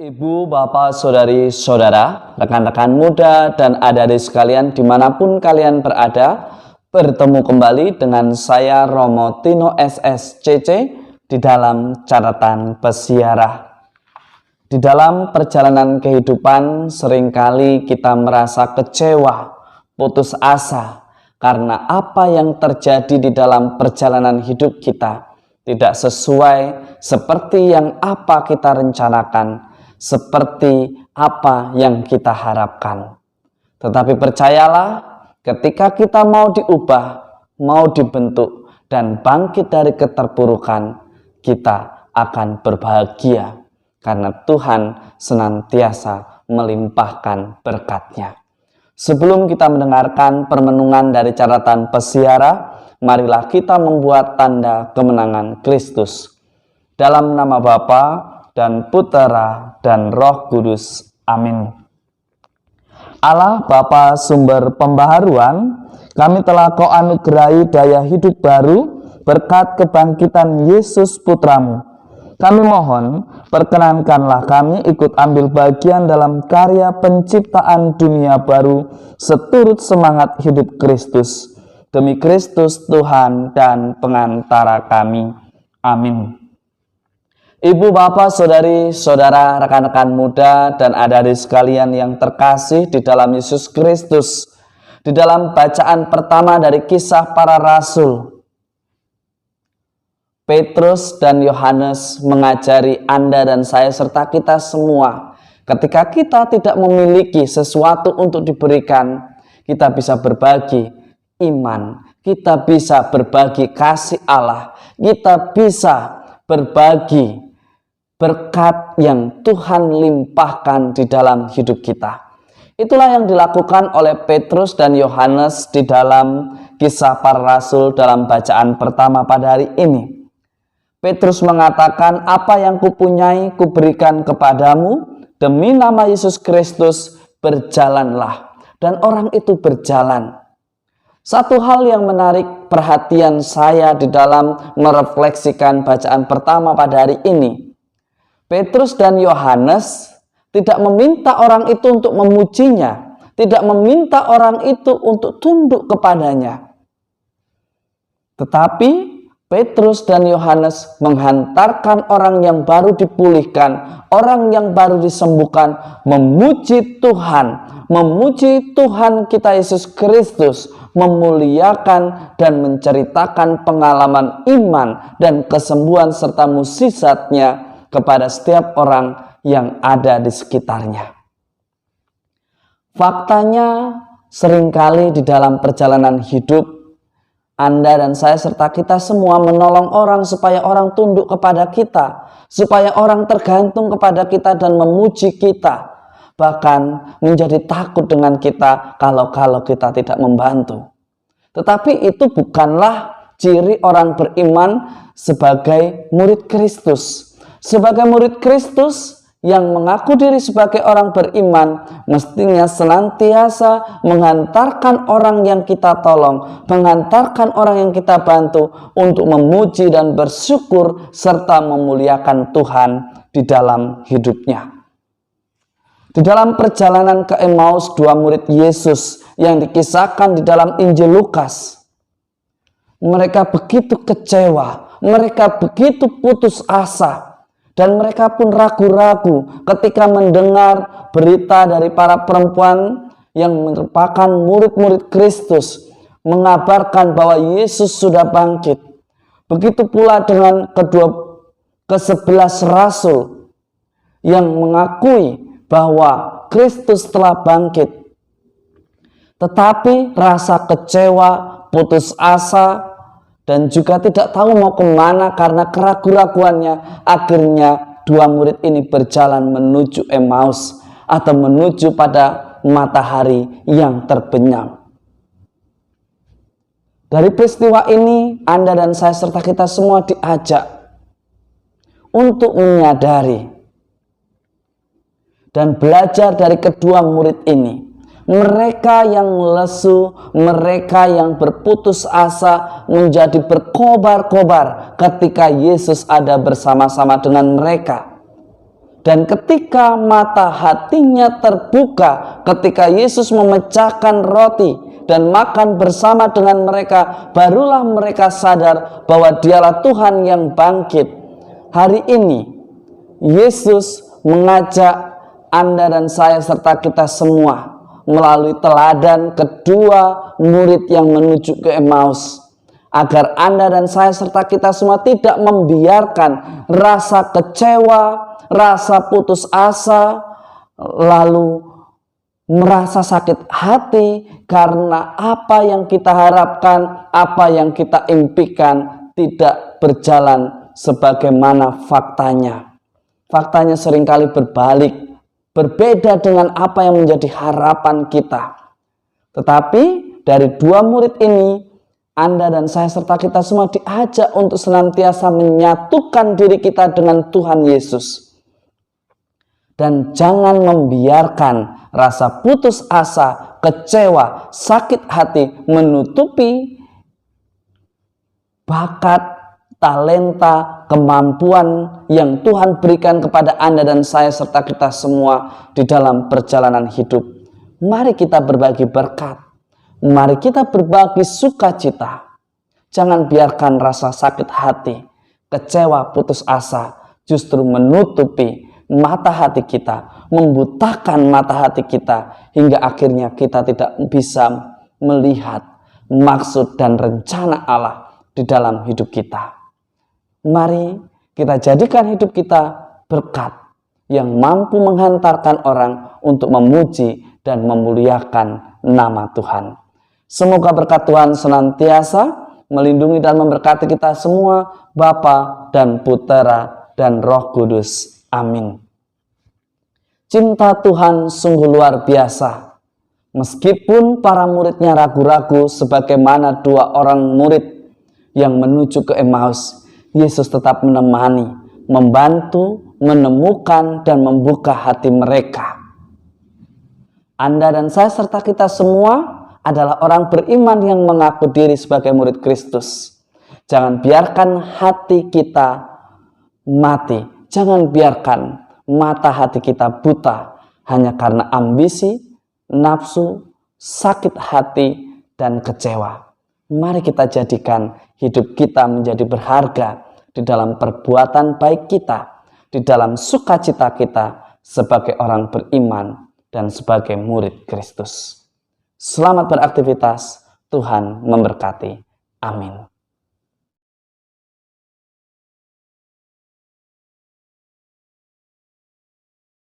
Ibu, bapak, saudari, saudara, rekan-rekan muda, dan adik-adik sekalian dimanapun kalian berada, bertemu kembali dengan saya Romo Tino SSCC di dalam catatan pesiarah. Di dalam perjalanan kehidupan seringkali kita merasa kecewa, putus asa, karena apa yang terjadi di dalam perjalanan hidup kita tidak sesuai seperti yang apa kita rencanakan, seperti apa yang kita harapkan. Tetapi percayalah, ketika kita mau diubah, mau dibentuk, dan bangkit dari keterpurukan, kita akan berbahagia karena Tuhan senantiasa melimpahkan berkat-Nya. Sebelum kita mendengarkan permenungan dari catatan pesiarah, marilah kita membuat tanda kemenangan Kristus. Dalam nama Bapa dan Putera dan Roh Kudus. Amin. Allah Bapa sumber pembaharuan, kami telah Kau anugerahi daya hidup baru berkat kebangkitan Yesus Putramu. Kami mohon, perkenankanlah kami ikut ambil bagian dalam karya penciptaan dunia baru seturut semangat hidup Kristus. Demi Kristus Tuhan dan pengantara kami. Amin. Ibu, bapak, saudari, saudara, rekan-rekan muda, dan adik-adik sekalian yang terkasih di dalam Yesus Kristus. Di dalam bacaan pertama dari Kisah Para Rasul, Petrus dan Yohanes mengajari Anda dan saya serta kita semua. Ketika kita tidak memiliki sesuatu untuk diberikan, kita bisa berbagi iman, kita bisa berbagi kasih Allah, kita bisa berbagi berkat yang Tuhan limpahkan di dalam hidup kita. Itulah yang dilakukan oleh Petrus dan Yohanes di dalam Kisah Para Rasul dalam bacaan pertama pada hari ini. Petrus mengatakan, apa yang kupunyai kuberikan kepadamu, demi nama Yesus Kristus berjalanlah. Dan orang itu berjalan. Satu hal yang menarik perhatian saya di dalam merefleksikan bacaan pertama pada hari ini, Petrus dan Yohanes tidak meminta orang itu untuk memujinya, tidak meminta orang itu untuk tunduk kepadanya. Tetapi Petrus dan Yohanes menghantarkan orang yang baru dipulihkan, orang yang baru disembuhkan, memuji Tuhan kita Yesus Kristus, memuliakan dan menceritakan pengalaman iman dan kesembuhan serta mukjizatnya kepada setiap orang yang ada di sekitarnya. Faktanya, seringkali di dalam perjalanan hidup, Anda dan saya serta kita semua menolong orang supaya orang tunduk kepada kita, supaya orang tergantung kepada kita dan memuji kita, bahkan menjadi takut dengan kita kalau kita tidak membantu. Tetapi itu bukanlah ciri orang beriman sebagai murid Kristus. Sebagai murid Kristus yang mengaku diri sebagai orang beriman, mestinya senantiasa menghantarkan orang yang kita tolong, menghantarkan orang yang kita bantu untuk memuji dan bersyukur serta memuliakan Tuhan di dalam hidupnya. Di dalam perjalanan ke Emmaus, dua murid Yesus yang dikisahkan di dalam Injil Lukas, mereka begitu kecewa, mereka begitu putus asa, dan mereka pun ragu-ragu ketika mendengar berita dari para perempuan yang merupakan murid-murid Kristus mengabarkan bahwa Yesus sudah bangkit. Begitu pula dengan ke-11 rasul yang mengakui bahwa Kristus telah bangkit. Tetapi rasa kecewa, putus asa, dan juga tidak tahu mau kemana karena keraguan-raguannya, akhirnya dua murid ini berjalan menuju Emmaus atau menuju pada matahari yang terbenam. Dari peristiwa ini, Anda dan saya serta kita semua diajak untuk menyadari dan belajar dari kedua murid ini. Mereka yang lesu, mereka yang berputus asa menjadi berkobar-kobar ketika Yesus ada bersama-sama dengan mereka. Dan ketika mata hatinya terbuka, ketika Yesus memecahkan roti dan makan bersama dengan mereka, barulah mereka sadar bahwa Dialah Tuhan yang bangkit. Hari ini Yesus mengajak Anda dan saya serta kita semua melalui teladan kedua murid yang menuju ke Emmaus, agar Anda dan saya serta kita semua tidak membiarkan rasa kecewa, rasa putus asa, lalu merasa sakit hati karena apa yang kita harapkan, apa yang kita impikan tidak berjalan sebagaimana faktanya. Faktanya seringkali berbalik, berbeda dengan apa yang menjadi harapan kita. Tetapi dari dua murid ini, Anda dan saya serta kita semua diajak untuk senantiasa menyatukan diri kita dengan Tuhan Yesus. Dan jangan membiarkan rasa putus asa, kecewa, sakit hati menutupi bakat, talenta, kemampuan yang Tuhan berikan kepada Anda dan saya serta kita semua di dalam perjalanan hidup. Mari kita berbagi berkat. Mari kita berbagi sukacita. Jangan biarkan rasa sakit hati, kecewa, putus asa justru menutupi mata hati kita, membutakan mata hati kita, hingga akhirnya kita tidak bisa melihat maksud dan rencana Allah di dalam hidup kita. Mari kita jadikan hidup kita berkat yang mampu menghantarkan orang untuk memuji dan memuliakan nama Tuhan. Semoga berkat Tuhan senantiasa melindungi dan memberkati kita semua, Bapa dan Putera dan Roh Kudus. Amin. Cinta Tuhan sungguh luar biasa. Meskipun para muridnya ragu-ragu sebagaimana dua orang murid yang menuju ke Emmaus, Yesus tetap menemani, membantu, menemukan, dan membuka hati mereka. Anda dan saya serta kita semua adalah orang beriman yang mengaku diri sebagai murid Kristus. Jangan biarkan hati kita mati. Jangan biarkan mata hati kita buta hanya karena ambisi, nafsu, sakit hati, dan kecewa. Mari kita jadikan hidup kita menjadi berharga di dalam perbuatan baik kita, di dalam sukacita kita sebagai orang beriman dan sebagai murid Kristus. Selamat beraktivitas, Tuhan memberkati. Amin.